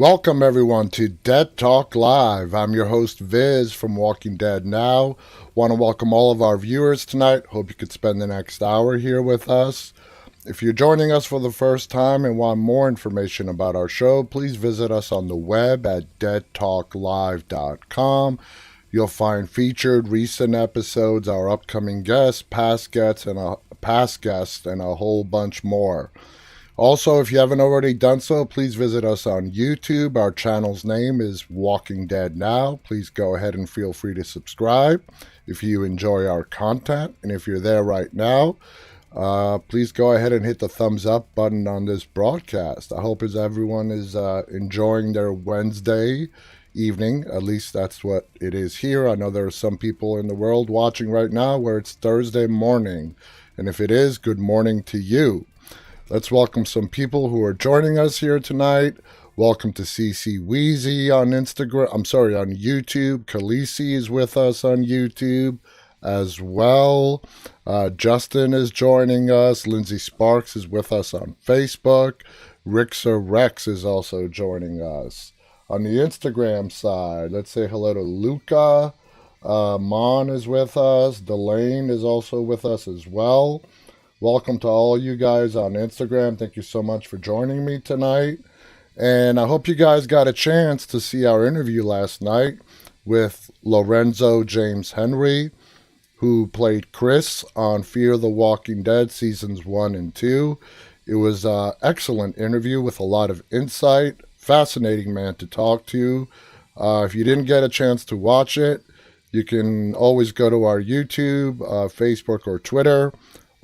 Welcome everyone to Dead Talk Live. I'm your host Viz from Walking Dead Now. Want to welcome all of our viewers tonight. Hope you could spend the next hour here with us. If you're joining us for the first time and want more information about our show, please visit us on the web at deadtalklive.com. You'll find featured recent episodes, our upcoming guests, past guests, and a whole bunch more. Also, if you haven't already done so, please visit us on YouTube. Our channel's name is Walking Dead Now. Please go ahead and feel free to subscribe if you enjoy our content. And if you're there right now, please go ahead and hit the thumbs up button on this broadcast. I hope everyone is enjoying their Wednesday evening. At least that's what it is here. I know there are some people in the world watching right now where it's Thursday morning. And if it is, good morning to you. Let's welcome some people who are joining us here tonight. Welcome to CC Wheezy on Instagram. On YouTube. Khaleesi is with us on YouTube as well. Justin is joining us. Lindsay Sparks is with us on Facebook. Rixa Rex is also joining us. On the Instagram side, let's say hello to Luca. Mon is with us. Delane is also with us as well. Welcome to all you guys on Instagram. Thank you so much for joining me tonight. And I hope you guys got a chance to see our interview last night with Lorenzo James Henry, who played Chris on Fear the Walking Dead Seasons 1 and 2. It was an excellent interview with a lot of insight. Fascinating man to talk to. If you didn't get a chance to watch it, you can always go to our YouTube, Facebook, or Twitter.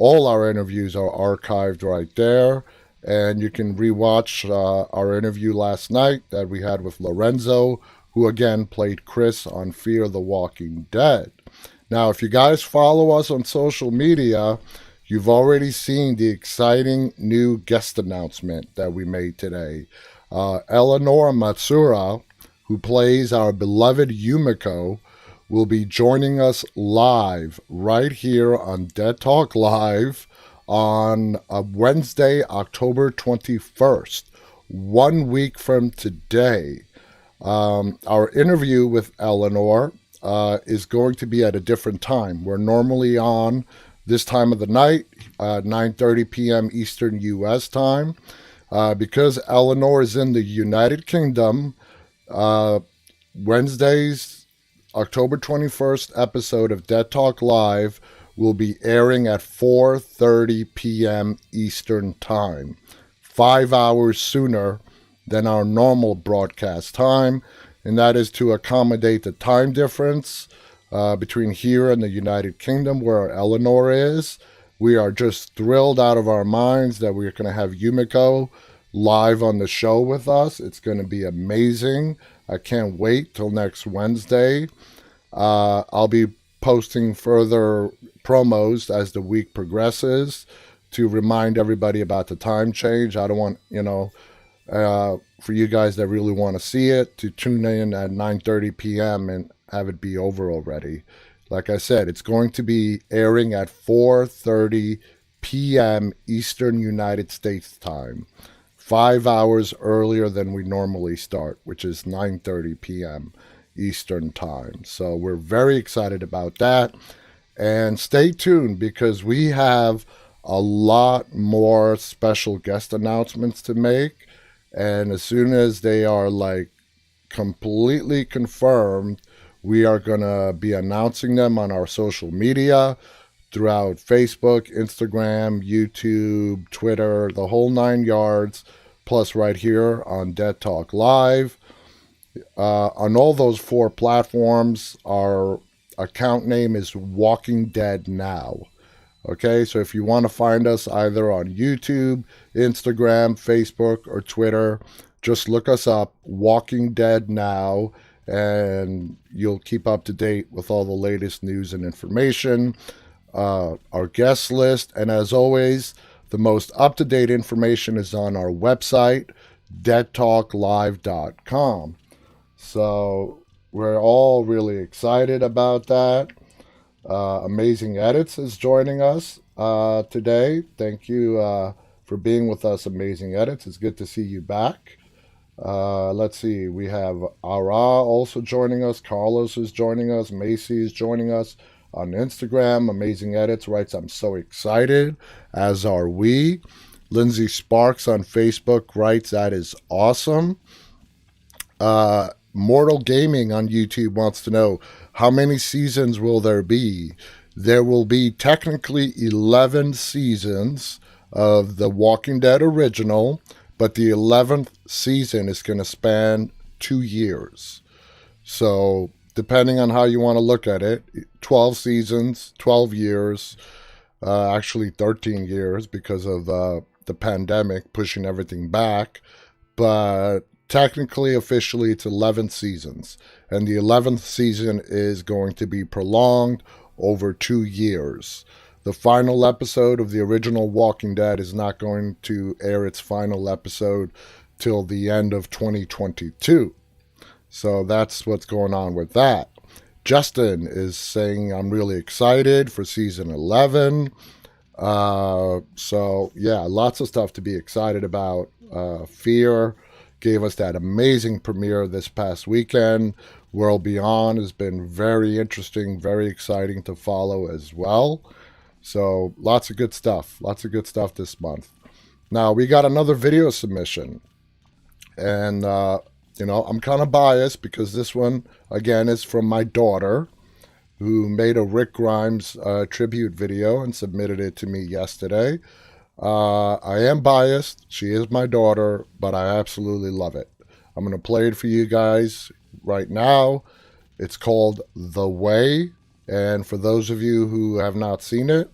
All our interviews are archived right there, and you can rewatch our interview last night that we had with Lorenzo, who again played Chris on Fear the Walking Dead. Now, if you guys follow us on social media, you've already seen the exciting new guest announcement that we made today. Eleanor Matsura, who plays our beloved Yumiko, will be joining us live right here on Dead Talk Live on Wednesday, October 21st, 1 week from today. Our interview with Eleanor is going to be at a different time. We're normally on this time of the night, 9:30 p.m. Eastern U.S. time. Because Eleanor is in the United Kingdom, Wednesdays, October 21st episode of Dead Talk Live will be airing at 4:30 p.m. Eastern Time, 5 hours sooner than our normal broadcast time, and that is to accommodate the time difference between here and the United Kingdom where Eleanor is. We are just thrilled out of our minds that we're going to have Yumiko live on the show with us. It's going to be amazing. I can't wait till next Wednesday. I'll be posting further promos as the week progresses to remind everybody about the time change. I don't want, for you guys that really want to see it, to tune in at 9:30 p.m. and have it be over already. Like I said, it's going to be airing at 4:30 p.m. Eastern United States time. 5 hours earlier than we normally start, which is 9:30 p.m. Eastern time. So we're very excited about that. And stay tuned because we have a lot more special guest announcements to make. And as soon as they are completely confirmed, we are going to be announcing them on our social media throughout Facebook, Instagram, YouTube, Twitter, the whole 9 yards, plus right here on Dead Talk Live. On all those 4 platforms, our account name is Walking Dead Now. Okay, so if you want to find us either on YouTube, Instagram, Facebook, or Twitter, just look us up, Walking Dead Now, and you'll keep up to date with all the latest news and information, our guest list, and as always, the most up-to-date information is on our website, deadtalklive.com. So we're all really excited about that. Amazing Edits is joining us today. Thank you for being with us, Amazing Edits. It's good to see you back. Let's see. We have Ara also joining us. Carlos is joining us. Macy is joining us on Instagram. Amazing Edits writes, I'm so excited, as are we. Lindsay Sparks on Facebook writes, that is awesome. Mortal Gaming on YouTube wants to know, how many seasons will there be? There will be technically 11 seasons of The Walking Dead original, but the 11th season is going to span 2 years. So, depending on how you want to look at it, 12 seasons, 12 years, actually 13 years because of the pandemic pushing everything back. But technically, officially, it's 11 seasons. And the 11th season is going to be prolonged over 2 years. The final episode of the original Walking Dead is not going to air its final episode till the end of 2022. So that's what's going on with that. Justin is saying, I'm really excited for season 11. So, yeah, lots of stuff to be excited about. Fear gave us that amazing premiere this past weekend. World Beyond has been very interesting, very exciting to follow as well. So lots of good stuff. Lots of good stuff this month. Now, we got another video submission. And, I'm kind of biased because this one, again, is from my daughter, who made a Rick Grimes tribute video and submitted it to me yesterday. I am biased. She is my daughter, but I absolutely love it. I'm going to play it for you guys right now. It's called The Way. And for those of you who have not seen it,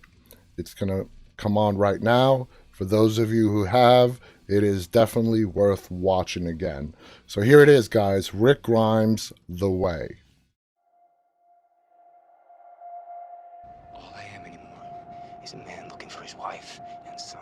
it's going to come on right now. For those of you who have, it is definitely worth watching again. So here it is, guys. Rick Grimes, The Way. All I am anymore is a man looking for his wife and son.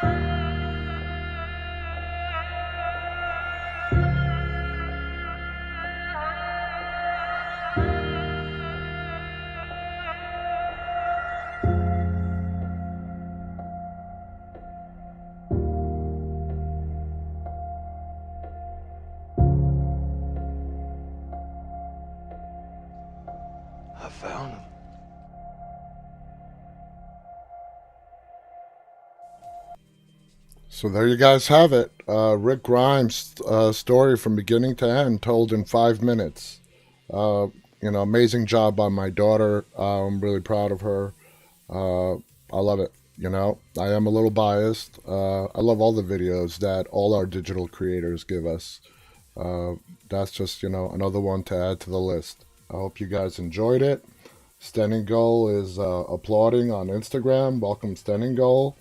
I found him. So there you guys have it. Rick Grimes' story from beginning to end, told in 5 minutes. Amazing job by my daughter. I'm really proud of her. I love it. I am a little biased. I love all the videos that all our digital creators give us. That's just, another one to add to the list. I hope you guys enjoyed it. Standing Goal is applauding on Instagram. Welcome, Standing Goal.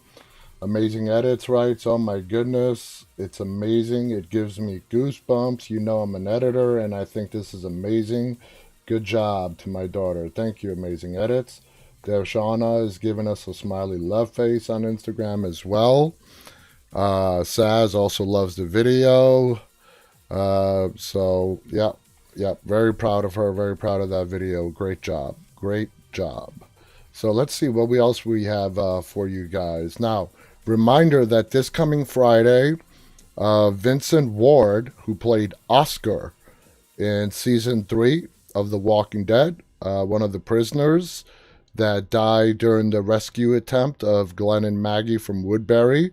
Amazing edits, writes, oh my goodness, it's amazing. It gives me goosebumps. I'm an editor, and I think this is amazing. Good job to my daughter. Thank you, Amazing Edits. Devshana is giving us a smiley love face on Instagram as well. Saz also loves the video. Very proud of her. Very proud of that video. Great job. Great job. So let's see what else we have for you guys. Now, reminder that this coming Friday, Vincent Ward, who played Oscar in season 3 of The Walking Dead, one of the prisoners that died during the rescue attempt of Glenn and Maggie from Woodbury.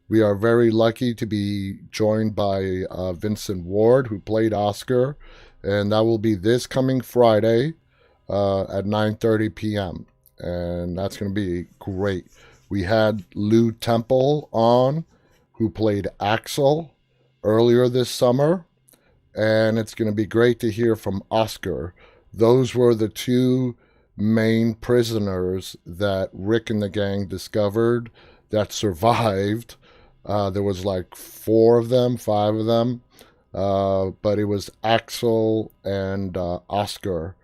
We are very lucky to be joined by Vincent Ward, who played Oscar, and that will be this coming Friday at 9:30 p.m. And that's going to be great. We had Lou Temple on, who played Axel earlier this summer, and it's going to be great to hear from Oscar. Those were the two main prisoners that Rick and the gang discovered that survived. There was like 5 of them, but it was Axel and Oscar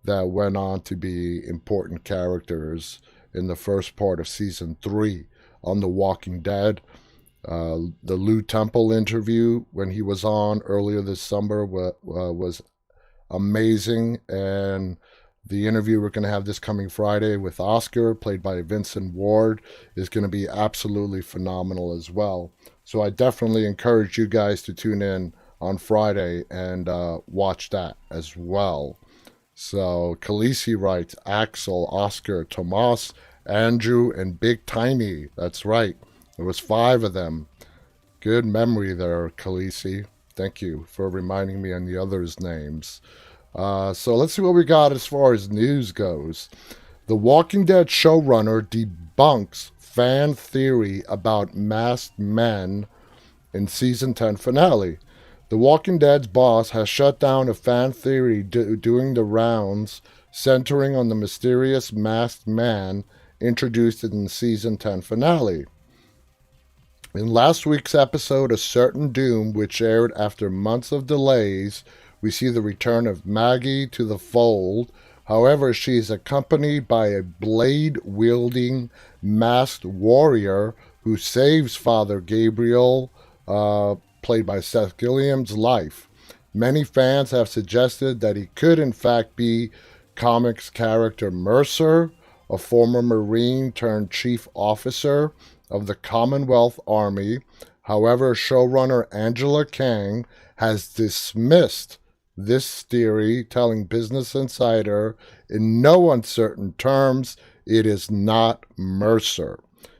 that went on to be important characters in the first part of season 3 on The Walking Dead. The Lou Temple interview when he was on earlier this summer was amazing, and the interview we're going to have this coming Friday with Oscar, played by Vincent Ward, is going to be absolutely phenomenal as well. So I definitely encourage you guys to tune in on Friday and watch that as well. So Khaleesi writes, Axel, Oscar, Tomas, Andrew, and Big Tiny. That's right. There was 5 of them. Good memory there, Khaleesi. Thank you for reminding me on the others' names. So let's see what we got as far as news goes. The Walking Dead showrunner debunks fan theory about masked men in season 10 finale. The Walking Dead's boss has shut down a fan theory doing the rounds centering on the mysterious masked man introduced in the season 10 finale. In last week's episode, A Certain Doom, which aired after months of delays, we see the return of Maggie to the fold. However, she is accompanied by a blade-wielding masked warrior who saves Father Gabriel, played by Seth Gilliam's life. Many fans have suggested that he could in fact be comics character Mercer, a former Marine turned chief officer of the Commonwealth Army. However, showrunner Angela Kang has dismissed this theory, telling Business Insider in no uncertain terms it is not Mercer.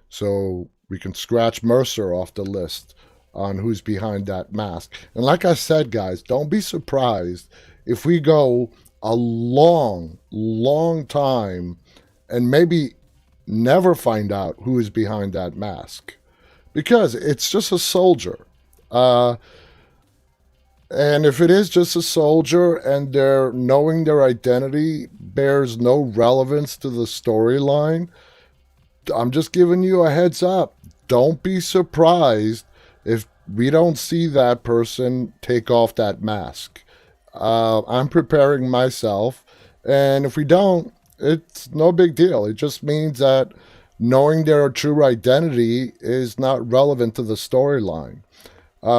So we can scratch Mercer off the list on who's behind that mask. And like I said, guys, don't be surprised if we go a long, long time and maybe never find out who is behind that mask. Because it's just a soldier. And if it is just a soldier and they're knowing their identity bears no relevance to the storyline, I'm just giving you a heads up. Don't be surprised if we don't see that person take off that mask. I'm preparing myself. And if we don't, it's no big deal. It just means that knowing their true identity is not relevant to the storyline.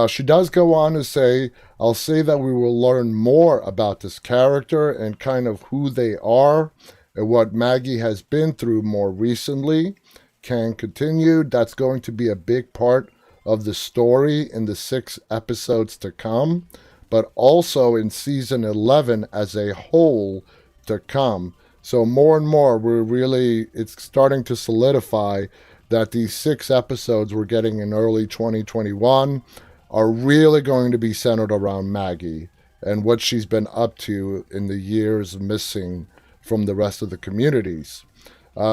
She does go on to say, I'll say that we will learn more about this character and kind of who they are and what Maggie has been through more recently. Can continue. That's going to be a big part of the story in the 6 episodes to come, but also in season 11 as a whole to come. So more and more, it's starting to solidify that these 6 episodes we're getting in early 2021 are really going to be centered around Maggie and what she's been up to in the years missing from the rest of the communities.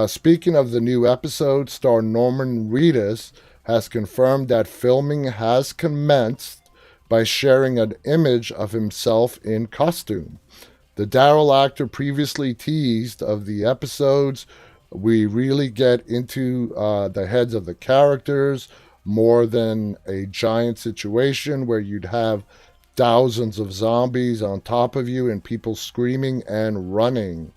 Speaking of the new episode, star Norman Reedus has confirmed that filming has commenced by sharing an image of himself in costume. The Daryl actor previously teased of the episodes. We really get into the heads of the characters more than a giant situation where you'd have thousands of zombies on top of you and people screaming and running.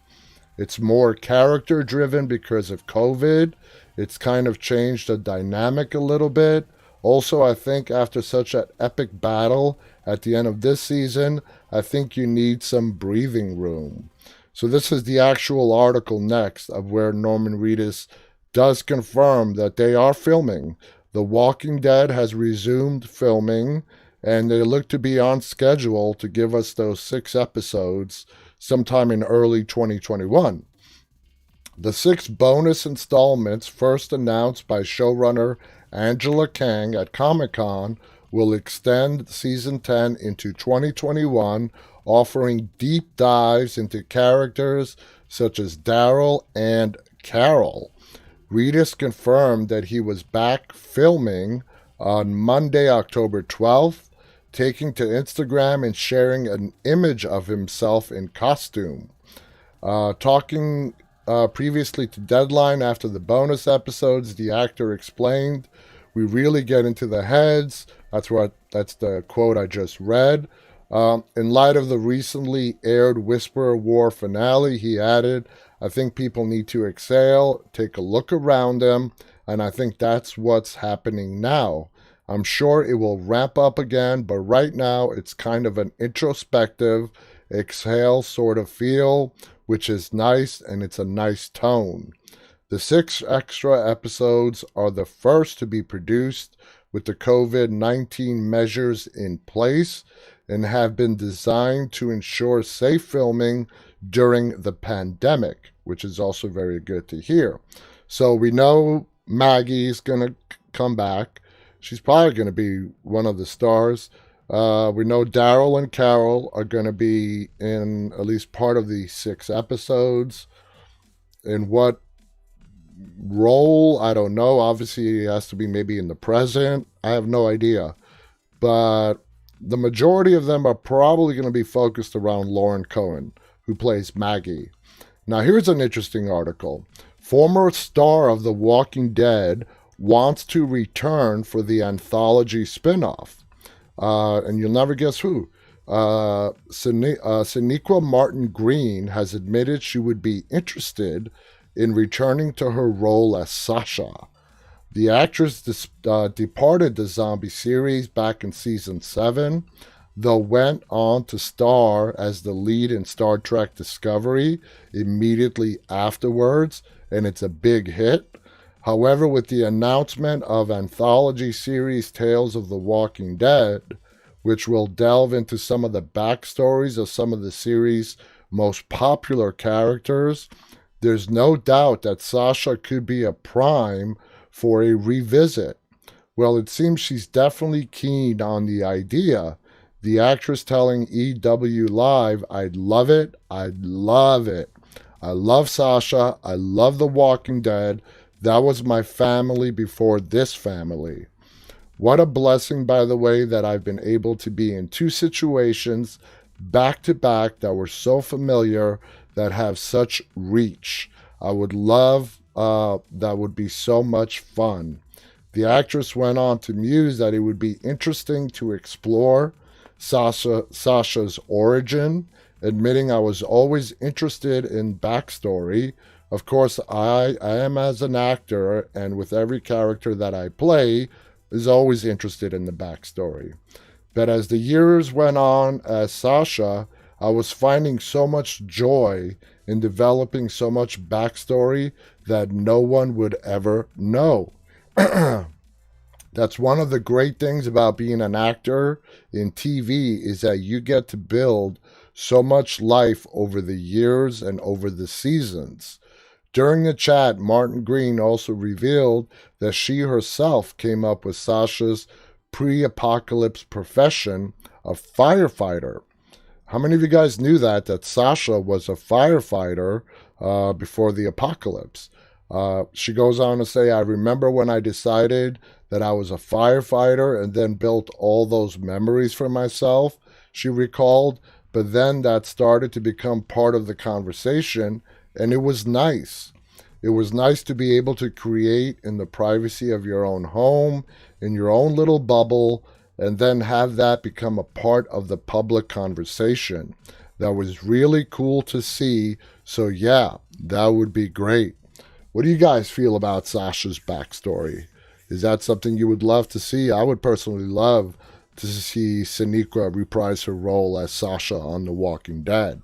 It's more character driven because of COVID. It's kind of changed the dynamic a little bit. Also, I think after such an epic battle at the end of this season, I think you need some breathing room. So this is the actual article next of where Norman Reedus does confirm that they are filming. The Walking Dead has resumed filming, and they look to be on schedule to give us those 6 episodes sometime in early 2021. The 6 bonus installments, first announced by showrunner Angela Kang at Comic-Con, will extend season 10 into 2021, offering deep dives into characters such as Daryl and Carol. Reedus confirmed that he was back filming on Monday, October 12th, taking to Instagram and sharing an image of himself in costume. Talking previously to Deadline after the bonus episodes, the actor explained, "We really get into the heads." That's the quote I just read. In light of the recently aired Whisperer War finale, he added, "I think people need to exhale, take a look around them, and I think that's what's happening now. I'm sure it will ramp up again, but right now it's kind of an introspective, exhale sort of feel, which is nice, and it's a nice tone." The 6 extra episodes are the first to be produced with the COVID-19 measures in place and have been designed to ensure safe filming during the pandemic, which is also very good to hear. So we know Maggie's going to come back. She's probably going to be one of the stars. We know Daryl and Carol are going to be in at least part of the 6 episodes. In what role, I don't know. Obviously, it has to be maybe in the present. I have no idea. But the majority of them are probably going to be focused around Lauren Cohen, who plays Maggie. Now, here's an interesting article. Former star of The Walking Dead wants to return for the Anthology spinoff. And you'll never guess who. Sonequa Martin Green has admitted she would be interested in returning to her role as Sasha. The actress departed the zombie series back in season 7, though went on to star as the lead in Star Trek Discovery immediately afterwards, and it's a big hit. However, with the announcement of Anthology series Tales of the Walking Dead, which will delve into some of the backstories of some of the series' most popular characters, there's no doubt that Sasha could be a prime for a revisit. Well, it seems she's definitely keen on the idea. The actress telling EW Live, "I'd love it. I'd love it. I love Sasha. I love The Walking Dead. That was my family before this family." What a blessing, by the way, that I've been able to be in 2 situations back to back that were so familiar, that have such reach. I would love, that would be so much fun. The actress went on to muse that it would be interesting to explore Sasha's origin, admitting, "I was always interested in Backstory, Of course, I am as an actor, and with every character that I play, is always interested in the backstory. But as the years went on as Sasha, I was finding so much joy in developing so much backstory that no one would ever know. That's one of the great things about being an actor in TV is that you get to build so much life over the years and over the seasons. During the chat, Martin Green also revealed that she herself came up with Sasha's pre-apocalypse profession of firefighter. How many of you guys knew that Sasha was a firefighter before the apocalypse? She goes on to say, I remember when I decided that I was a firefighter and then built all those memories for myself, she recalled, but then that started to become part of the conversation, and it was nice. It was nice to be able to create in the privacy of your own home, in your own little bubble, and then have that become a part of the public conversation. That was really cool to see. So yeah, that would be great. What do you guys feel about Sasha's backstory? Is that something you would love to see? I would personally love to see Sonequa reprise her role as Sasha on The Walking Dead.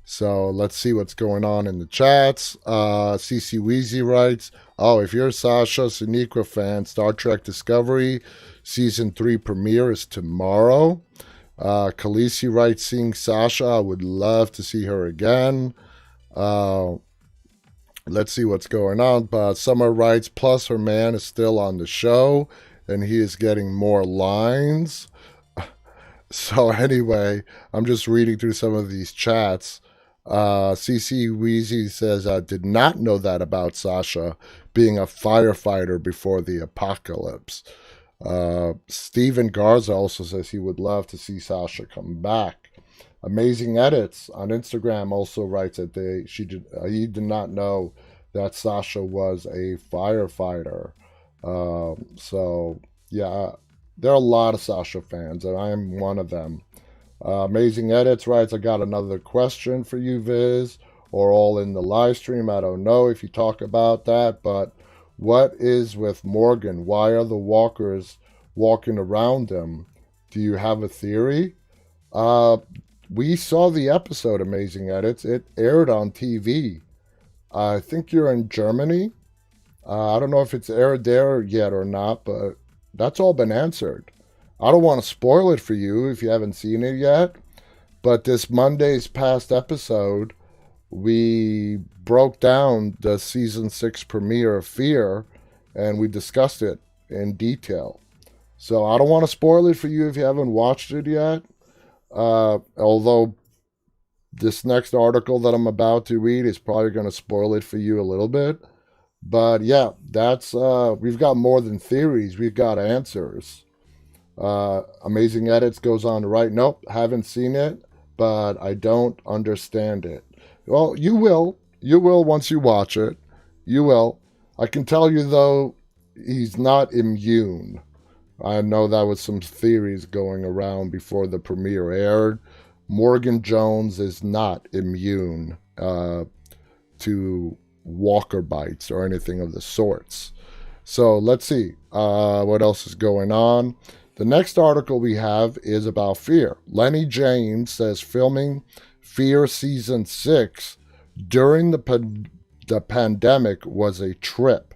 So let's see what's going on in the chats. CC Weezy writes, oh, if you're a Sasha Sonequa fan, Star Trek Discovery Season 3 premiere is tomorrow. Khaleesi writes, seeing Sasha, I would love to see her again. Let's see what's going on. Summer writes, plus her man is still on the show, and he is getting more lines. So anyway, I'm just reading through some of these chats. CC Weezy says, I did not know that about Sasha being a firefighter before the apocalypse. Steven Garza also says he would love to see Sasha come back. Amazing Edits on Instagram also writes that he did not know that Sasha was a firefighter. So yeah, there are a lot of Sasha fans, and I am one of them. Amazing Edits writes, I got another question for you, Viz, or all in the live stream. I don't know if you talk about that, but what is with Morgan? Why are the walkers walking around him? Do you have a theory? We saw the episode, Amazing Edits. It aired on TV. I think you're in Germany. I don't know if it's aired there yet or not, but that's all been answered. I don't want to spoil it for you if you haven't seen it yet, but this Monday's past episode, we broke down the season 6 premiere of Fear, and we discussed it in detail. So I don't want to spoil it for you if you haven't watched it yet, although this next article that I'm about to read is probably going to spoil it for you a little bit. But yeah, that's we've got more than theories, we've got answers. Amazing Edits goes on to write, nope, haven't seen it, but I don't understand it. Well, you will once you watch it. You will. I can tell you though, he's not immune. I know that was some theories going around before the premiere aired. Morgan Jones is not immune to walker bites or anything of the sorts. So let's see what else is going on. The next article we have is about Fear. Lenny James says filming Fear Season 6 during the pandemic was a trip.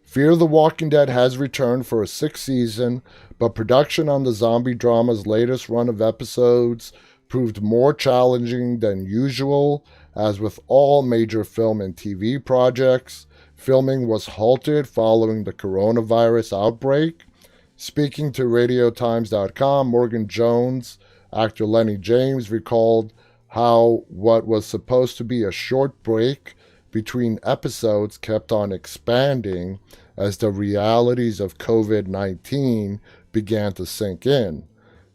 Fear the Walking Dead has returned for a 6th season, but production on the zombie drama's latest run of episodes proved more challenging than usual. As with all major film and TV projects, filming was halted following the coronavirus outbreak. Speaking to RadioTimes.com, Morgan Jones, actor Lenny James, recalled how what was supposed to be a short break between episodes kept on expanding as the realities of COVID-19 began to sink in.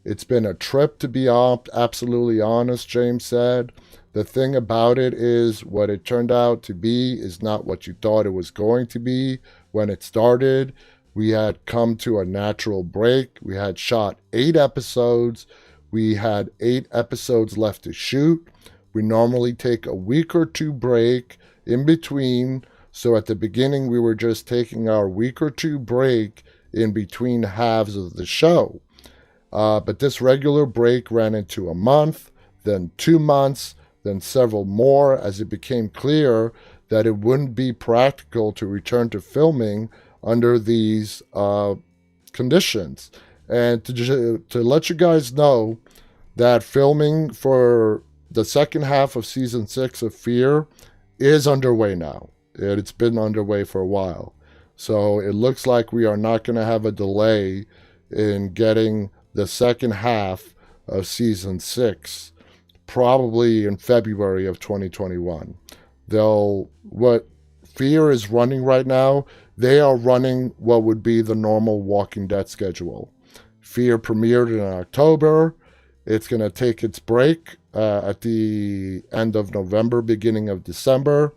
It's been a trip, to be absolutely honest, James said. The thing about it is what it turned out to be is not what you thought it was going to be when it started. We had come to a natural break. We had shot 8 episodes. We had 8 episodes left to shoot. We normally take a week or 2 break, in between. So at the beginning, we were just taking our week or two break in between halves of the show. But this regular break ran into a month, then 2 months, then several more, as it became clear that it wouldn't be practical to return to filming under these conditions. And to let you guys know that filming for the second half of season 6 of Fear is underway now. It's been underway for a while. So it looks like we are not going to have a delay in getting the second half of season 6, probably in February of 2021. What Fear is running right now, they are running what would be the normal Walking Dead schedule. Fear premiered in October. It's going to take its break at the end of November, beginning of December.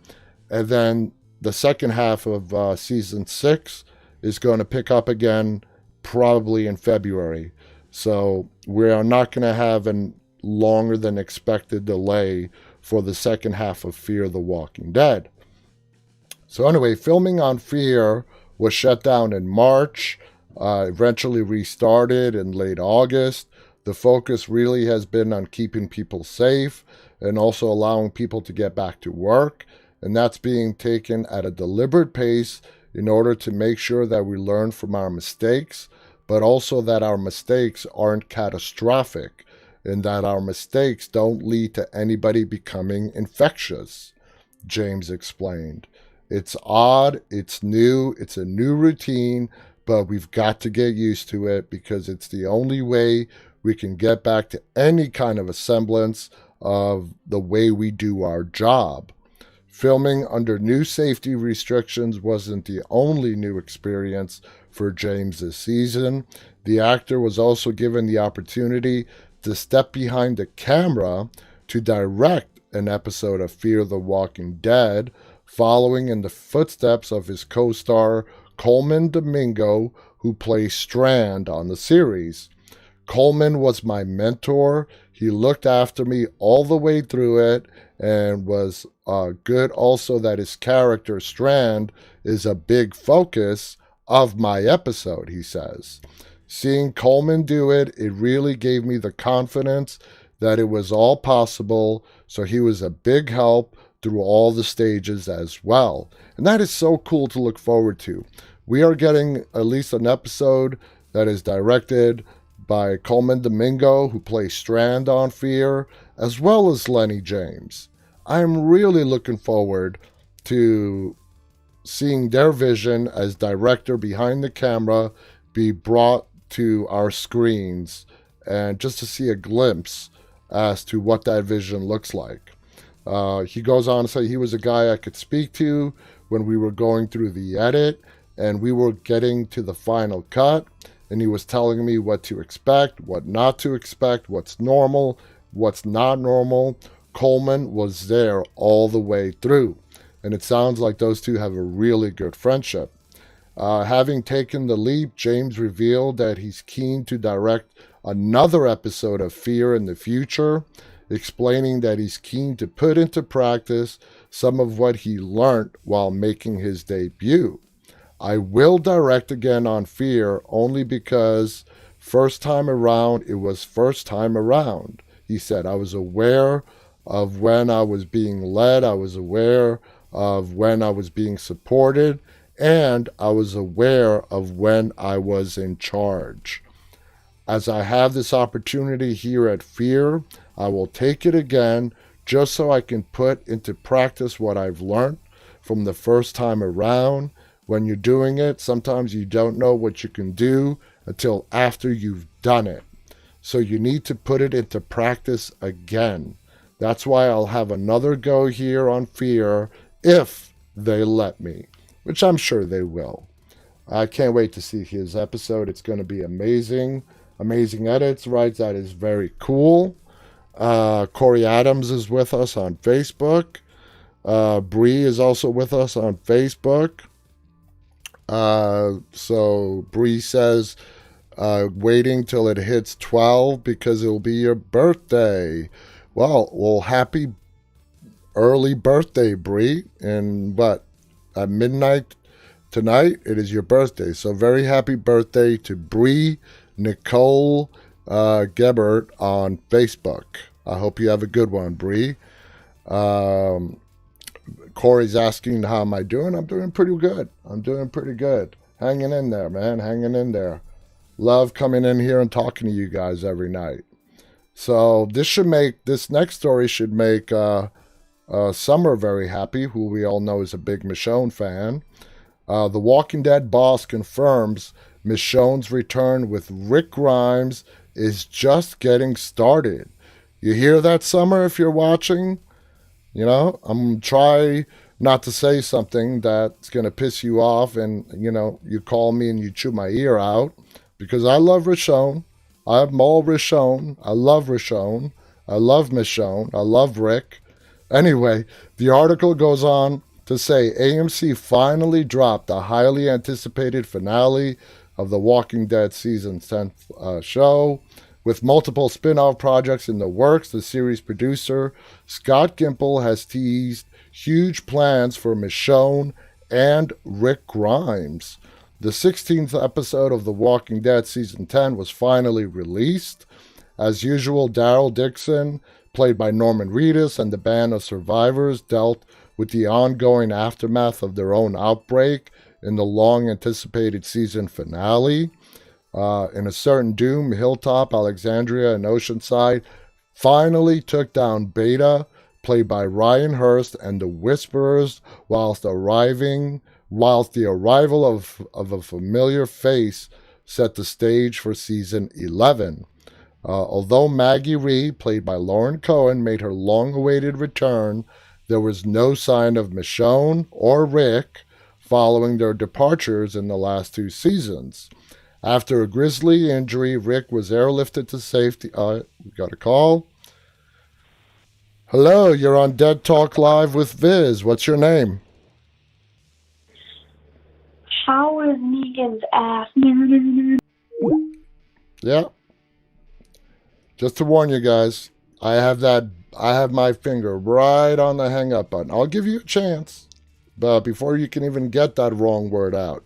And then the second half of season 6 is going to pick up again probably in February. So we are not going to have a longer than expected delay for the second half of Fear the Walking Dead. So anyway, filming on Fear was shut down in March, eventually restarted in late August. The focus really has been on keeping people safe and also allowing people to get back to work. And that's being taken at a deliberate pace in order to make sure that we learn from our mistakes, but also that our mistakes aren't catastrophic and that our mistakes don't lead to anybody becoming infectious, James explained. It's odd, it's new, it's a new routine, but we've got to get used to it because it's the only way we can get back to any kind of a semblance of the way we do our job. Filming under new safety restrictions wasn't the only new experience for James this season. The actor was also given the opportunity to step behind the camera to direct an episode of Fear the Walking Dead, following in the footsteps of his co-star Coleman Domingo, who plays Strand on the series. Coleman was my mentor. He looked after me all the way through it and was good also that his character Strand is a big focus of my episode, he says. Seeing Coleman do it, it really gave me the confidence that it was all possible, so he was a big help through all the stages as well. And that is so cool to look forward to. We are getting at least an episode that is directed by Coleman Domingo, who plays Strand on Fear, as well as Lenny James. I'm really looking forward to seeing their vision as director behind the camera be brought to our screens and just to see a glimpse as to what that vision looks like. He goes on to say he was a guy I could speak to when we were going through the edit and we were getting to the final cut, and he was telling me what to expect, what not to expect, what's normal, what's not normal. Coleman was there all the way through, and it sounds like those two have a really good friendship. Having taken the leap, James revealed that he's keen to direct another episode of Fear in the future, explaining that he's keen to put into practice some of what he learned while making his debut. I will direct again on Fear only because first time around, it was first time around. He said, I was aware of when I was being led, I was aware of when I was being supported, and I was aware of when I was in charge. As I have this opportunity here at Fear, I will take it again just so I can put into practice what I've learned from the first time around. When you're doing it, sometimes you don't know what you can do until after you've done it. So you need to put it into practice again. That's why I'll have another go here on Fear if they let me, which I'm sure they will. I can't wait to see his episode. It's going to be amazing. Amazing edits, right? That is very cool. Corey Adams is with us on Facebook. Bree is also with us on Facebook. So Bree says, waiting till it hits 12 because it'll be your birthday. Well, happy early birthday, Bree. And what, at midnight tonight, it is your birthday. So very happy birthday to Bree Nicole Gebert on Facebook. I hope you have a good one, Bree. Corey's asking, how am I doing? I'm doing pretty good. Hanging in there, man. Hanging in there. Love coming in here and talking to you guys every night. So this next story should make Summer very happy, who we all know is a big Michonne fan. The Walking Dead boss confirms Michonne's return with Rick Grimes is just getting started. You hear that, Summer, if you're watching? You know, I'm going to try not to say something that's going to piss you off and, you know, you call me and you chew my ear out, because I love Michonne. I'm all Michonne. I love Michonne. I love Michonne. I love Rick. Anyway, the article goes on to say AMC finally dropped the highly anticipated finale of The Walking Dead season 10th show. With multiple spin-off projects in the works, the series producer Scott Gimple has teased huge plans for Michonne and Rick Grimes. The 16th episode of The Walking Dead season 10 was finally released. As usual, Daryl Dixon, played by Norman Reedus, and the band of survivors dealt with the ongoing aftermath of their own outbreak in the long-anticipated season finale. In a certain doom, Hilltop, Alexandria, and Oceanside finally took down Beta, played by Ryan Hurst, and the Whisperers, whilst the arrival of a familiar face set the stage for season 11. Although Maggie Rhee, played by Lauren Cohen, made her long-awaited return, there was no sign of Michonne or Rick following their departures in the last two seasons. After a grisly injury, Rick was airlifted to safety. We got a call. Hello, you're on Dead Talk Live with Viz. What's your name? How is Negan's ass? Yeah. Just to warn you guys, I have my finger right on the hang up button. I'll give you a chance, but before you can even get that wrong word out,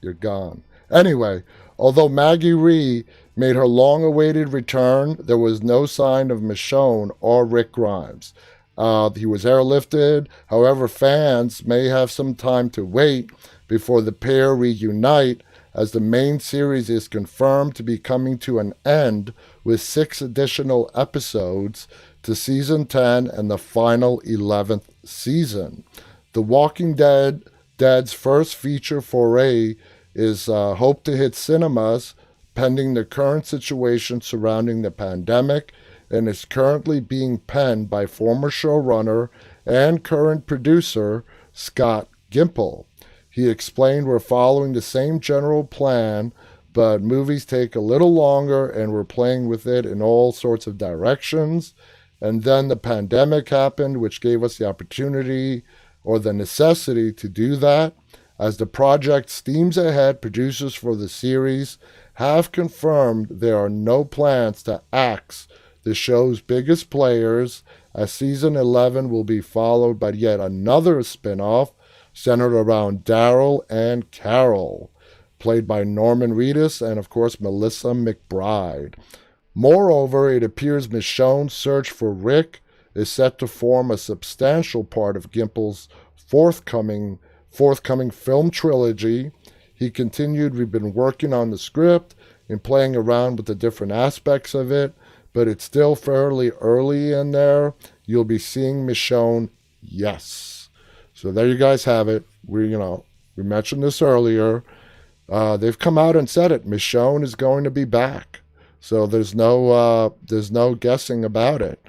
you're gone. Anyway, although Maggie Rhee made her long-awaited return, there was no sign of Michonne or Rick Grimes. He was airlifted. However, fans may have some time to wait before the pair reunite, as the main series is confirmed to be coming to an end with 6 additional episodes to season 10 and the final 11th season. The Walking Dead's first feature foray is hoped to hit cinemas pending the current situation surrounding the pandemic, and is currently being penned by former showrunner and current producer Scott Gimple. He explained, "We're following the same general plan, but movies take a little longer and we're playing with it in all sorts of directions. And then the pandemic happened, which gave us the opportunity or the necessity to do that. As the project steams ahead, producers for the series have confirmed there are no plans to axe the show's biggest players, as season 11 will be followed by yet another spin-off centered around Daryl and Carol, played by Norman Reedus and, of course, Melissa McBride. Moreover, it appears Michonne's search for Rick is set to form a substantial part of Gimple's forthcoming film trilogy." He continued, "We've been working on the script and playing around with the different aspects of it, but it's still fairly early in there. You'll be seeing Michonne, yes." So there you guys have it. We mentioned this earlier. They've come out and said it. Michonne is going to be back. So there's no guessing about it.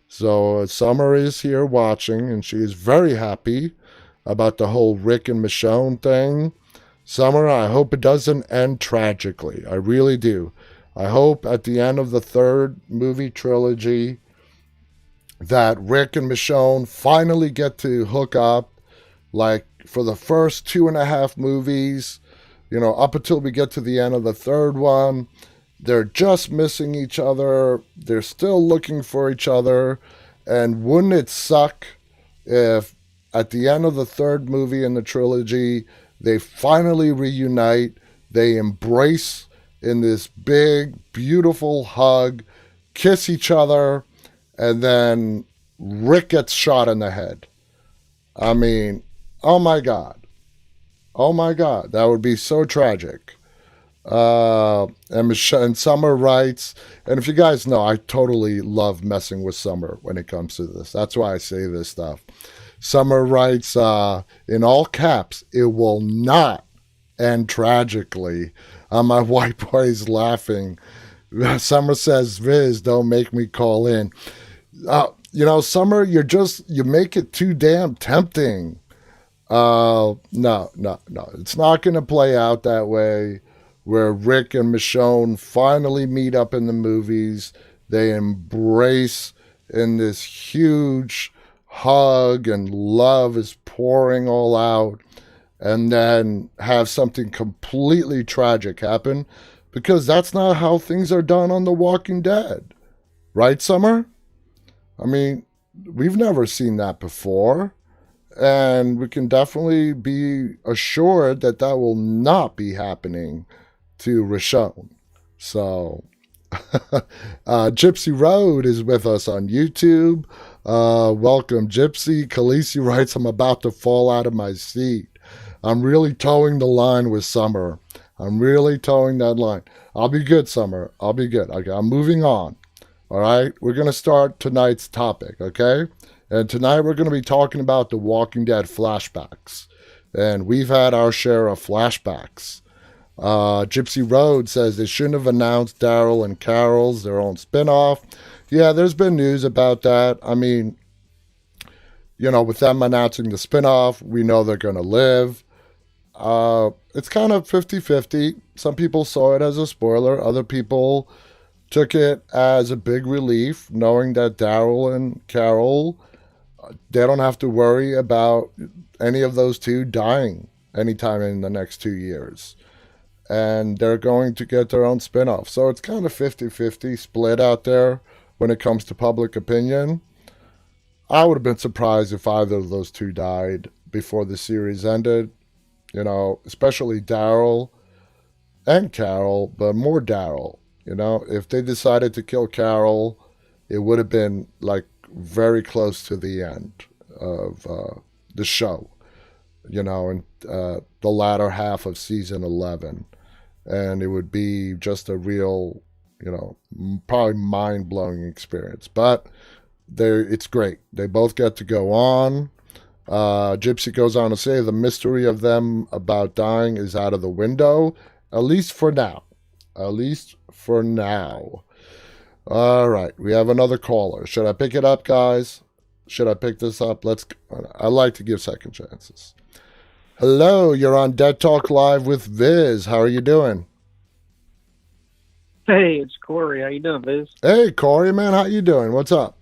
So Summer is here watching, and she is very happy about the whole Rick and Michonne thing. Summer, I hope it doesn't end tragically. I really do. I hope at the end of the third movie trilogy that Rick and Michonne finally get to hook up, like for the first 2.5 movies, up until we get to the end of the third one. They're just missing each other. They're still looking for each other. And wouldn't it suck if at the end of the third movie in the trilogy, they finally reunite, they embrace in this big, beautiful hug, kiss each other, and then Rick gets shot in the head? I mean, oh my God. Oh my God. That would be so tragic. And Summer writes, and if you guys know, I totally love messing with Summer when it comes to this. That's why I say this stuff. Summer writes, in all caps, it will not end tragically. My white boy is laughing. Summer says, Viz, don't make me call in. Summer, you make it too damn tempting. No. It's not going to play out that way, where Rick and Michonne finally meet up in the movies. They embrace in this huge hug and love is pouring all out, and then have something completely tragic happen, because that's not how things are done on The Walking Dead. Right, Summer? I mean, we've never seen that before. And we can definitely be assured that that will not be happening to Rashon. So, Gypsy Road is with us on YouTube. Welcome, Gypsy. Khaleesi writes, I'm about to fall out of my seat. I'm really towing the line with Summer. I'm really towing that line. I'll be good, Summer. I'll be good. Okay, I'm moving on. All right, we're going to start tonight's topic, okay? And tonight we're going to be talking about The Walking Dead flashbacks. And we've had our share of flashbacks. Gypsy Road says they shouldn't have announced Daryl and Carol's their own spinoff. Yeah, there's been news about that. I mean, with them announcing the spinoff, we know they're going to live. It's kind of 50-50. Some people saw it as a spoiler. Other people took it as a big relief, knowing that Daryl and Carol, they don't have to worry about any of those two dying anytime in the next 2 years. And they're going to get their own spinoff. So it's kind of 50-50 split out there when it comes to public opinion. I would have been surprised if either of those two died before the series ended. Especially Daryl and Carol, but more Daryl. If they decided to kill Carol, it would have been like very close to the end of the show, in the latter half of season 11. And it would be just a real, probably mind-blowing experience. But it's great. They both get to go on. Gypsy goes on to say the mystery of them about dying is out of the window, at least for now. At least for now. All right, we have another caller. Should I pick it up, guys? Should I pick this up? I like to give second chances. Hello, you're on Dead Talk Live with Viz. How are you doing? Hey, it's Corey. How you doing, Viz? Hey, Corey, man. How you doing? What's up?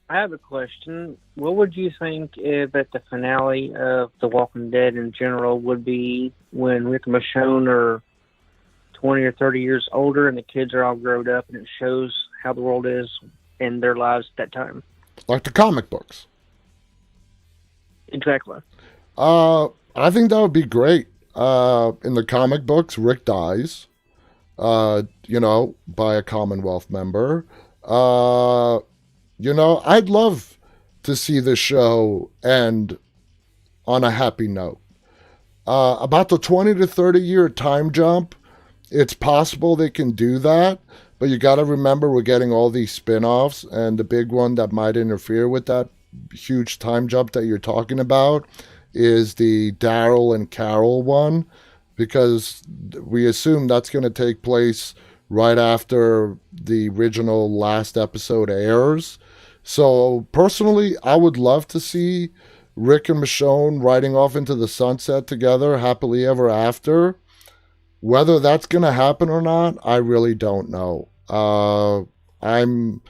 I have a question. What would you think if at the finale of The Walking Dead in general would be when Rick and Michonne are 20 or 30 years older and the kids are all grown up, and it shows how the world is in their lives at that time? Like the comic books. Exactly. I think that would be great. In the comic books, Rick dies, by a Commonwealth member. I'd love to see the show end on a happy note. About the 20 to 30 year time jump, it's possible they can do that, but you got to remember we're getting all these spin-offs, and the big one that might interfere with that huge time jump that you're talking about is the Daryl and Carol one, because we assume that's going to take place right after the original last episode airs. So personally, I would love to see Rick and Michonne riding off into the sunset together, happily ever after. Whether that's going to happen or not, I really don't know. I'm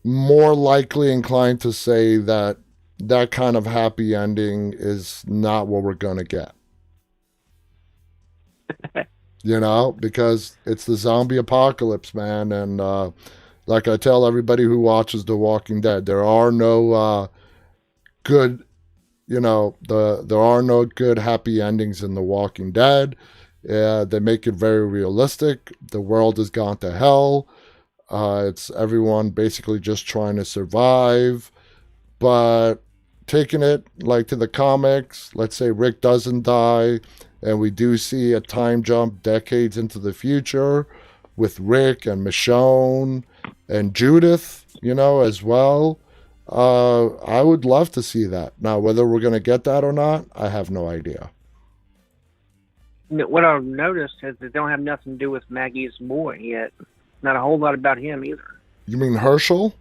more likely inclined to say that that kind of happy ending is not what we're going to get. Because it's the zombie apocalypse, man. And Like I tell everybody who watches The Walking Dead, there are no good, there are no good happy endings in The Walking Dead. They make it very realistic. The world has gone to hell. It's everyone basically just trying to survive. But taking it like to the comics, let's say Rick doesn't die, and we do see a time jump decades into the future with Rick and Michonne and Judith, as well. I would love to see that. Now, whether we're going to get that or not, I have no idea. What I've noticed is that they don't have nothing to do with Maggie's boy yet. Not a whole lot about him either. You mean Herschel?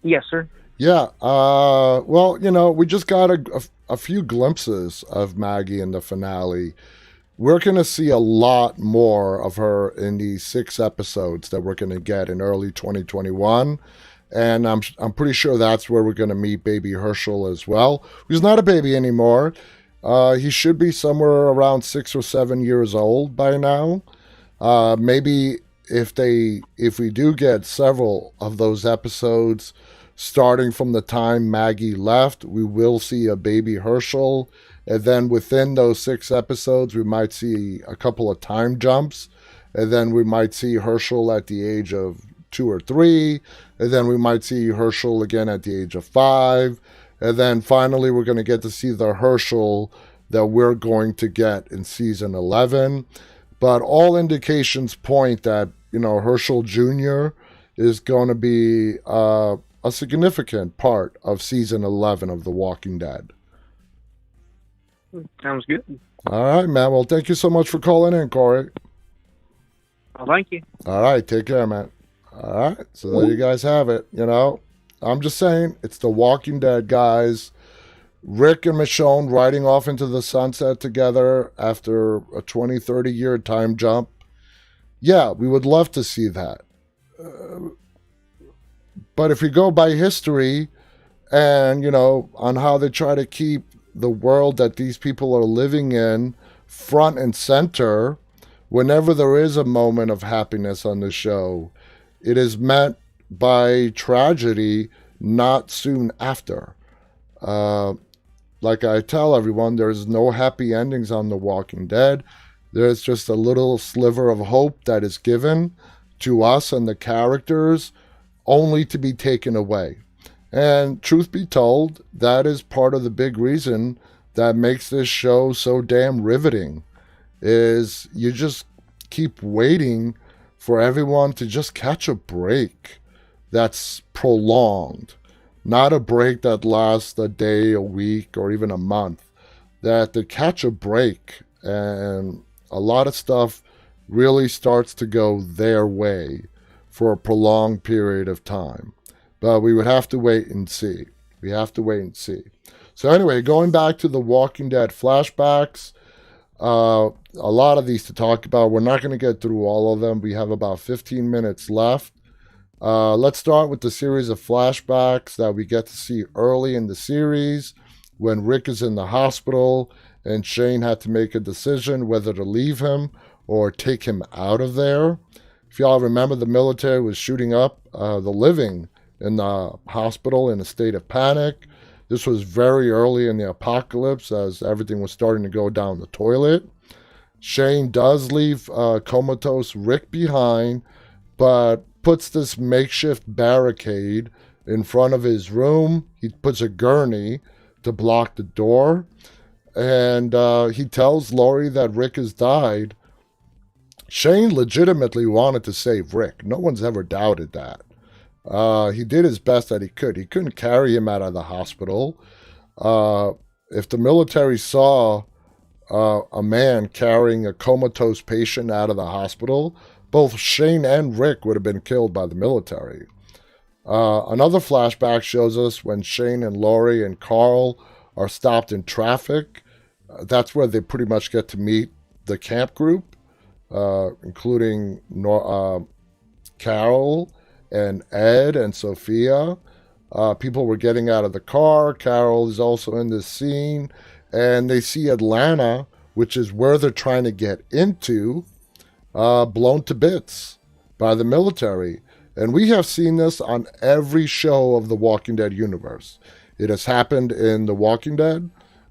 Yes, sir. Yeah. Well, we just got a few glimpses of Maggie in the finale. We're going to see a lot more of her in these 6 episodes that we're going to get in early 2021. And I'm pretty sure that's where we're going to meet baby Herschel as well. He's not a baby anymore. He should be somewhere around 6 or 7 years old by now. Maybe if we do get several of those episodes, starting from the time Maggie left, we will see a baby Herschel. And then within those 6 episodes, we might see a couple of time jumps. And then we might see Herschel at the age of 2 or 3. And then we might see Herschel again at the age of 5. And then finally, we're going to get to see the Herschel that we're going to get in season 11. But all indications point that, Herschel Jr. is going to be a significant part of season 11 of The Walking Dead. Sounds good. All right, man. Well, thank you so much for calling in, Corey. Well, thank you. All right. Take care, man. All right. So there you guys have it. I'm just saying, it's The Walking Dead, guys. Rick and Michonne riding off into the sunset together after a 20, 30-year time jump. Yeah, we would love to see that. But if you go by history and, on how they try to keep the world that these people are living in front and center, whenever there is a moment of happiness on the show, it is met by tragedy not soon after. Like I tell everyone, there's no happy endings on The Walking Dead. There's just a little sliver of hope that is given to us and the characters, only to be taken away. And truth be told, that is part of the big reason that makes this show so damn riveting, is you just keep waiting for everyone to just catch a break that's prolonged. Not a break that lasts a day, a week, or even a month. That they catch a break and a lot of stuff really starts to go their way for a prolonged period of time. But we would have to wait and see. We have to wait and see. So anyway, going back to The Walking Dead flashbacks, a lot of these to talk about. We're not going to get through all of them. We have about 15 minutes left. Let's start with the series of flashbacks that we get to see early in the series when Rick is in the hospital and Shane had to make a decision whether to leave him or take him out of there. If y'all remember, the military was shooting up the living in the hospital in a state of panic. This was very early in the apocalypse as everything was starting to go down the toilet. Shane does leave comatose Rick behind, but puts this makeshift barricade in front of his room. He puts a gurney to block the door. And he tells Lori that Rick has died. Shane legitimately wanted to save Rick. No one's ever doubted that. He did his best that he could. He couldn't carry him out of the hospital. If the military saw a man carrying a comatose patient out of the hospital, both Shane and Rick would have been killed by the military. Another flashback shows us when Shane and Lori and Carl are stopped in traffic. That's where they pretty much get to meet the camp group, including Carol and Ed and Sophia. People were getting out of the car. Carol is also in this scene. And they see Atlanta, which is where they're trying to get into, blown to bits by the military. And we have seen this on every show of the Walking Dead universe. It has happened in The Walking Dead.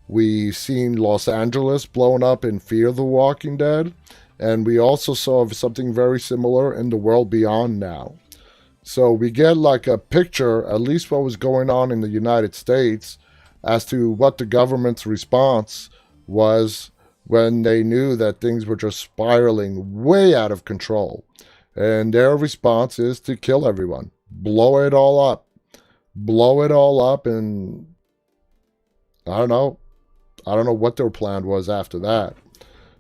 We've seen Los Angeles blown up in Fear the Walking Dead. And we also saw something very similar in The World Beyond now. So we get like a picture, at least what was going on in the United States, as to what the government's response was when they knew that things were just spiraling way out of control. And their response is to kill everyone. Blow it all up. Blow it all up, and I don't know what their plan was after that.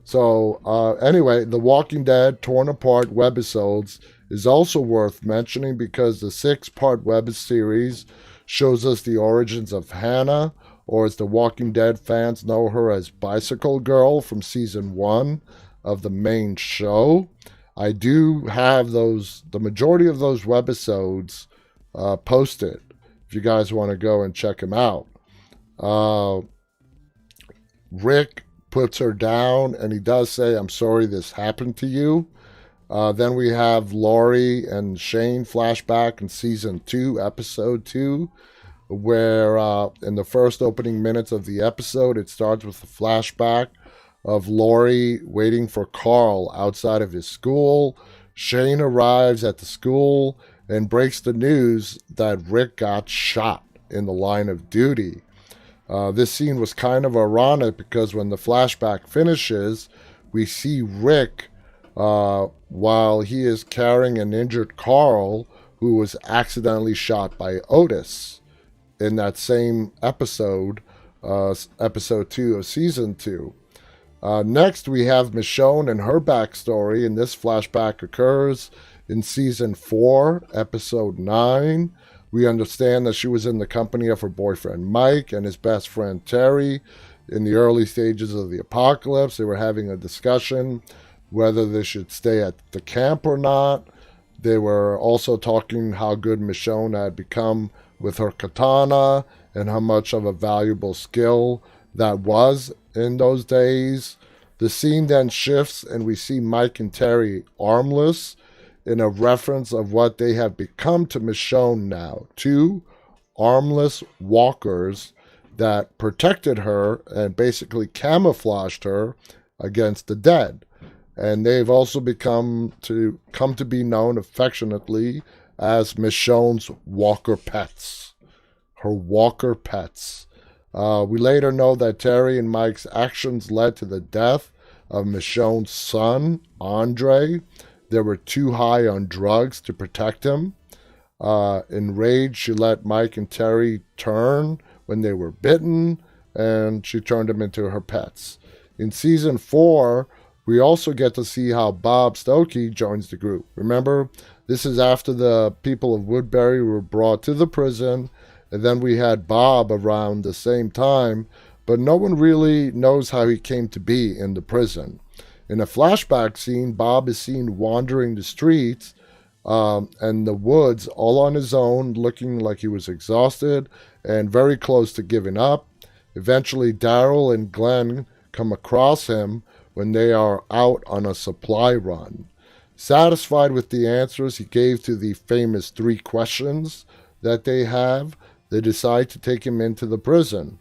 So anyway, The Walking Dead Torn Apart webisodes is also worth mentioning because the 6-part web series shows us the origins of Hannah, or as the Walking Dead fans know her as Bicycle Girl from season 1 of the main show. I do have the majority of those webisodes posted if you guys want to go and check them out. Rick puts her down, and he does say, "I'm sorry this happened to you." Then we have Laurie and Shane flashback in season 2, episode 2, where in the first opening minutes of the episode, it starts with a flashback of Laurie waiting for Carl outside of his school. Shane arrives at the school and breaks the news that Rick got shot in the line of duty. This scene was kind of ironic because when the flashback finishes, we see Rick while he is carrying an injured Carl who was accidentally shot by Otis in that same episode, episode 2 of season 2. Next, we have Michonne and her backstory, and this flashback occurs in season 4, episode 9. We understand that she was in the company of her boyfriend Mike and his best friend Terry in the early stages of the apocalypse. They were having a discussion whether they should stay at the camp or not. They were also talking how good Michonne had become with her katana and how much of a valuable skill that was in those days. The scene then shifts and we see Mike and Terry armless, in a reference of what they have become to Michonne now. 2 armless walkers that protected her and basically camouflaged her against the dead. And they've also come to be known affectionately as Michonne's walker pets. Her walker pets. We later know that Terry and Mike's actions led to the death of Michonne's son, Andre. They were too high on drugs to protect him. Enraged, she let Mike and Terry turn when they were bitten, and she turned them into her pets. In season 4, we also get to see how Bob Stokey joins the group. Remember, this is after the people of Woodbury were brought to the prison, and then we had Bob around the same time, but no one really knows how he came to be in the prison. In a flashback scene, Bob is seen wandering the streets and the woods all on his own, looking like he was exhausted and very close to giving up. Eventually, Daryl and Glenn come across him when they are out on a supply run. Satisfied with the answers he gave to the famous 3 questions that they have, they decide to take him into the prison.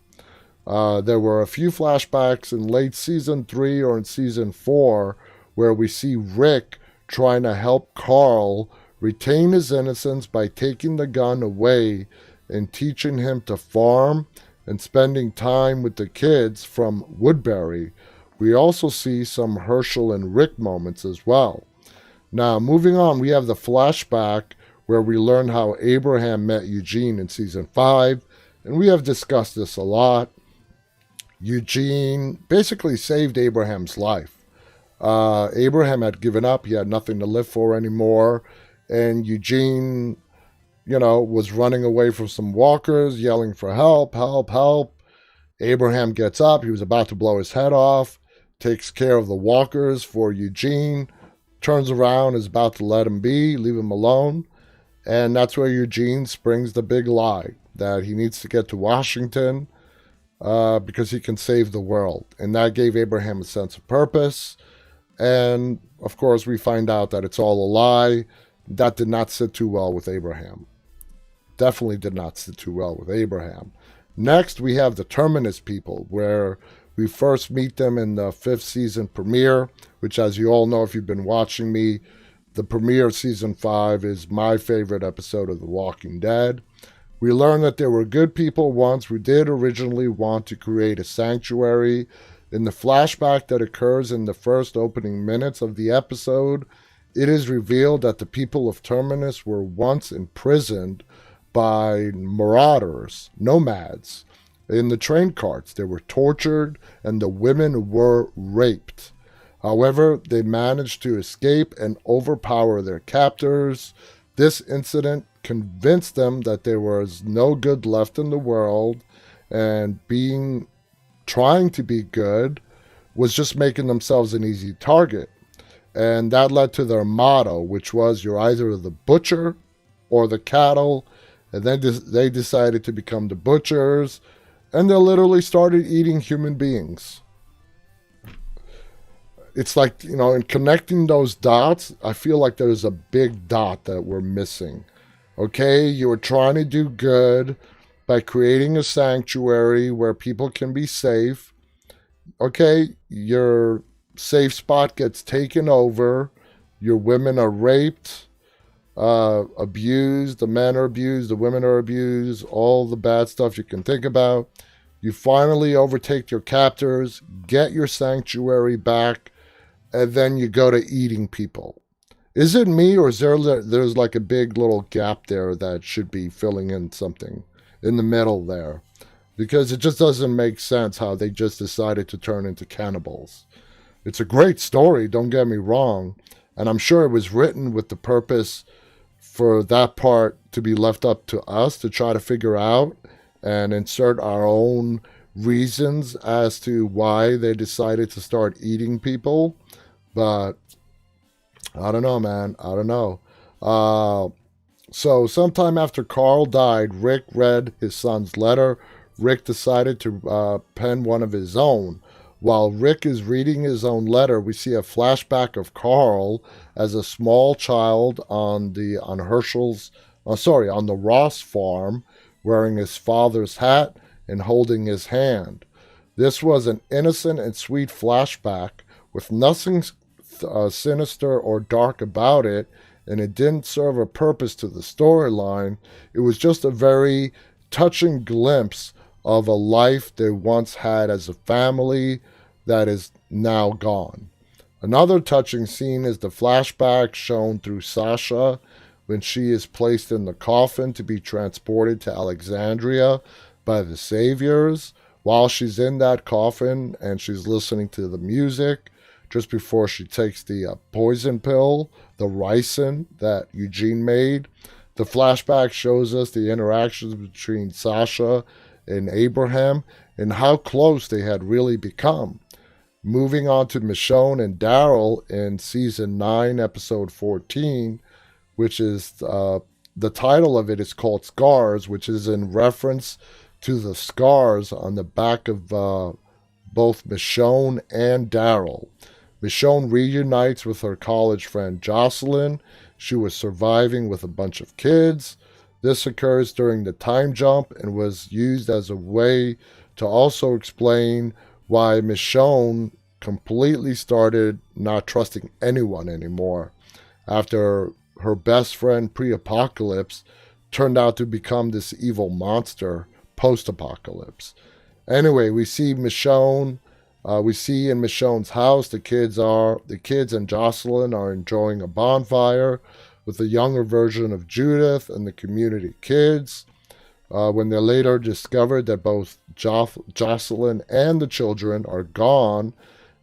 There were a few flashbacks in late season 3 or in season 4 where we see Rick trying to help Carl retain his innocence by taking the gun away and teaching him to farm and spending time with the kids from Woodbury. We also see some Herschel and Rick moments as well. Now, moving on, we have the flashback where we learn how Abraham met Eugene in season 5, and we have discussed this a lot. Eugene basically saved Abraham's life. Abraham had given up. He had nothing to live for anymore. And Eugene, was running away from some walkers, yelling for help, help, help. Abraham gets up. He was about to blow his head off, takes care of the walkers for Eugene, turns around, is about to let him be, leave him alone. And that's where Eugene springs the big lie that he needs to get to Washington because he can save the world. And that gave Abraham a sense of purpose. And, of course, we find out that it's all a lie, that did not sit too well with Abraham. Definitely did not sit too well with Abraham. Next, we have the Terminus people, where we first meet them in the 5th season premiere, which, as you all know if you've been watching me, the premiere of season 5 is my favorite episode of The Walking Dead. We learn that there were good people once who did originally want to create a sanctuary. In the flashback that occurs in the first opening minutes of the episode, it is revealed that the people of Terminus were once imprisoned by marauders, nomads, in the train carts. They were tortured and the women were raped. However, they managed to escape and overpower their captors. This incident convinced them that there was no good left in the world, and trying to be good was just making themselves an easy target. And that led to their motto, which was, you're either the butcher or the cattle. And then they decided to become the butchers, and they literally started eating human beings. It's like, in connecting those dots, I feel like there's a big dot that we're missing. Okay, you were trying to do good by creating a sanctuary where people can be safe. Okay, your safe spot gets taken over. Your women are raped, abused. The men are abused. The women are abused. All the bad stuff you can think about. You finally overtake your captors, get your sanctuary back, and then you go to eating people. Is it me, or is there's like a big little gap there that should be filling in something in the middle there? Because it just doesn't make sense how they just decided to turn into cannibals. It's a great story, don't get me wrong, and I'm sure it was written with the purpose for that part to be left up to us to try to figure out and insert our own reasons as to why they decided to start eating people. But I don't know, man. I don't know. So sometime after Carl died, Rick read his son's letter. Rick decided to pen one of his own. While Rick is reading his own letter, we see a flashback of Carl as a small child on the Ross farm, wearing his father's hat and holding his hand. This was an innocent and sweet flashback with nothing sinister or dark about it, and it didn't serve a purpose to the storyline. It was just a very touching glimpse of a life they once had as a family that is now gone. Another touching scene is the flashback shown through Sasha when she is placed in the coffin to be transported to Alexandria by the Saviors. While she's in that coffin and she's listening to the music, just before she takes the poison pill, the ricin that Eugene made, the flashback shows us the interactions between Sasha and Abraham and how close they had really become. Moving on to Michonne and Daryl in season 9, episode 14, which is the title of it is called Scars, which is in reference to the scars on the back of both Michonne and Daryl. Michonne reunites with her college friend Jocelyn. She was surviving with a bunch of kids. This occurs during the time jump and was used as a way to also explain why Michonne completely started not trusting anyone anymore after her best friend pre-apocalypse turned out to become this evil monster post-apocalypse. Anyway, we see in Michonne's house, the kids and Jocelyn are enjoying a bonfire with a younger version of Judith and the community kids. When they later discovered that both Jocelyn and the children are gone,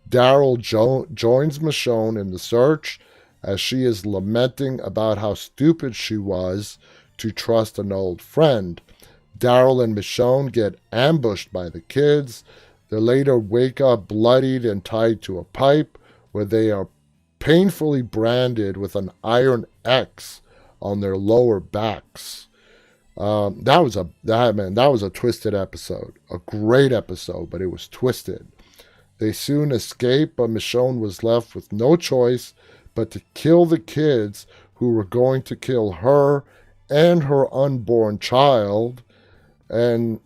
Daryl joins Michonne in the search as she is lamenting about how stupid she was to trust an old friend. Daryl and Michonne get ambushed by the kids. They later wake up bloodied and tied to a pipe where they are painfully branded with an iron X on their lower backs. That was a twisted episode. A great episode, but it was twisted. They soon escape, but Michonne was left with no choice but to kill the kids who were going to kill her and her unborn child. And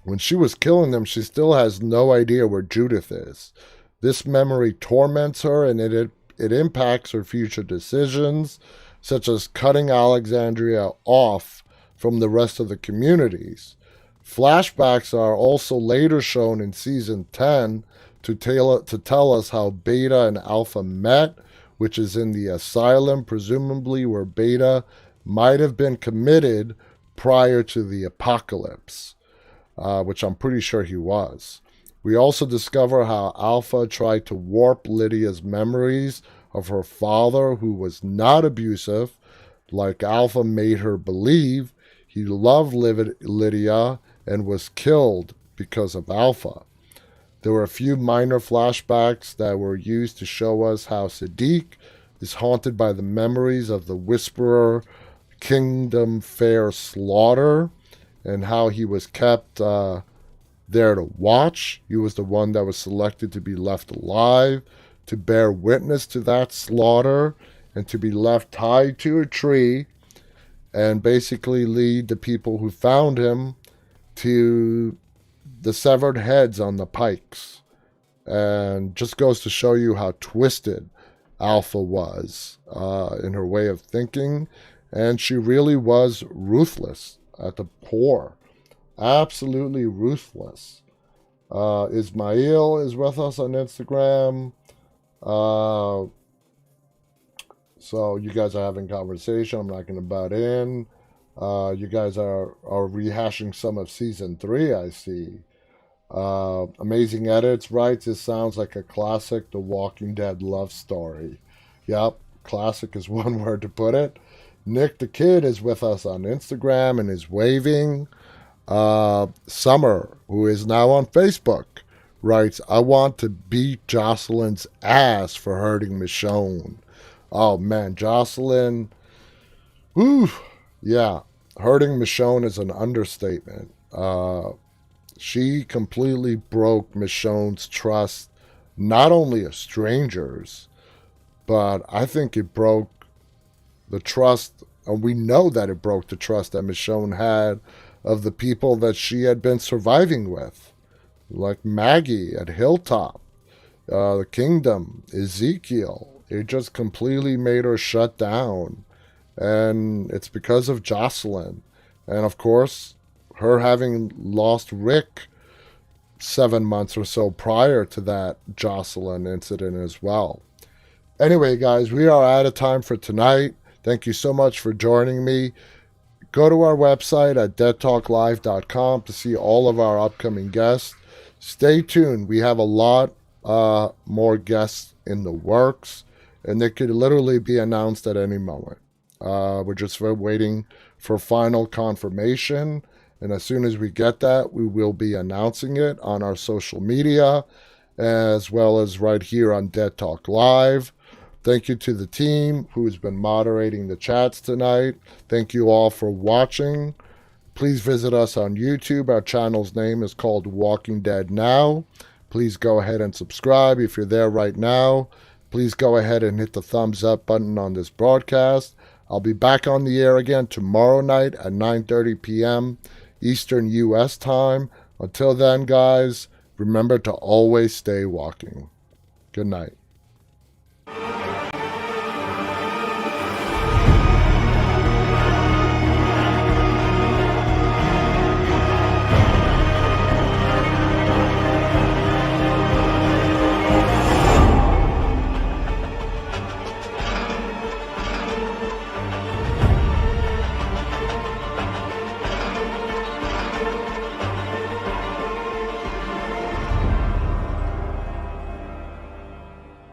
when she was killing them, she still has no idea where Judith is. This memory torments her, and it impacts her future decisions, such as cutting Alexandria off from the rest of the communities. Flashbacks are also later shown in season 10 to tell us how Beta and Alpha met, which is in the asylum, presumably where Beta might have been committed prior to the apocalypse, which I'm pretty sure he was. We also discover how Alpha tried to warp Lydia's memories of her father, who was not abusive, like Alpha made her believe. He loved Lydia and was killed because of Alpha. There were a few minor flashbacks that were used to show us how Sadiq is haunted by the memories of the Whisperer Kingdom Fair slaughter, and how he was kept there to watch. He was the one that was selected to be left alive, to bear witness to that slaughter, and to be left tied to a tree, and basically lead the people who found him to the severed heads on the pikes. And just goes to show you how twisted Alpha was in her way of thinking. And she really was ruthless at the core. Absolutely ruthless. Ismail is with us on Instagram. So you guys are having conversation. I'm not going to butt in. You guys are rehashing some of season 3, I see. Amazing Edits writes, this sounds like a classic The Walking Dead love story. Yep, classic is one word to put it. Nick the Kid is with us on Instagram and is waving. Summer, who is now on Facebook, writes, I want to beat Jocelyn's ass for hurting Michonne. Oh man, Jocelyn, whew, yeah, hurting Michonne is an understatement. She completely broke Michonne's trust, not only of strangers, but I think it broke the trust, and we know that it broke the trust that Michonne had of the people that she had been surviving with, like Maggie at Hilltop, the Kingdom, Ezekiel. It just completely made her shut down, and it's because of Jocelyn. And of course, her having lost Rick 7 months or so prior to that Jocelyn incident as well. Anyway, guys, we are out of time for tonight. Thank you so much for joining me. Go to our website at deadtalklive.com to see all of our upcoming guests. Stay tuned. We have a lot more guests in the works, and they could literally be announced at any moment. We're just waiting for final confirmation, and as soon as we get that, we will be announcing it on our social media, as well as right here on Dead Talk Live. Thank you to the team who's been moderating the chats tonight. Thank you all for watching. Please visit us on YouTube. Our channel's name is called Walking Dead Now. Please go ahead and subscribe if you're there right now. Please go ahead and hit the thumbs up button on this broadcast. I'll be back on the air again tomorrow night at 9:30 p.m. Eastern U.S. time. Until then, guys, remember to always stay walking. Good night.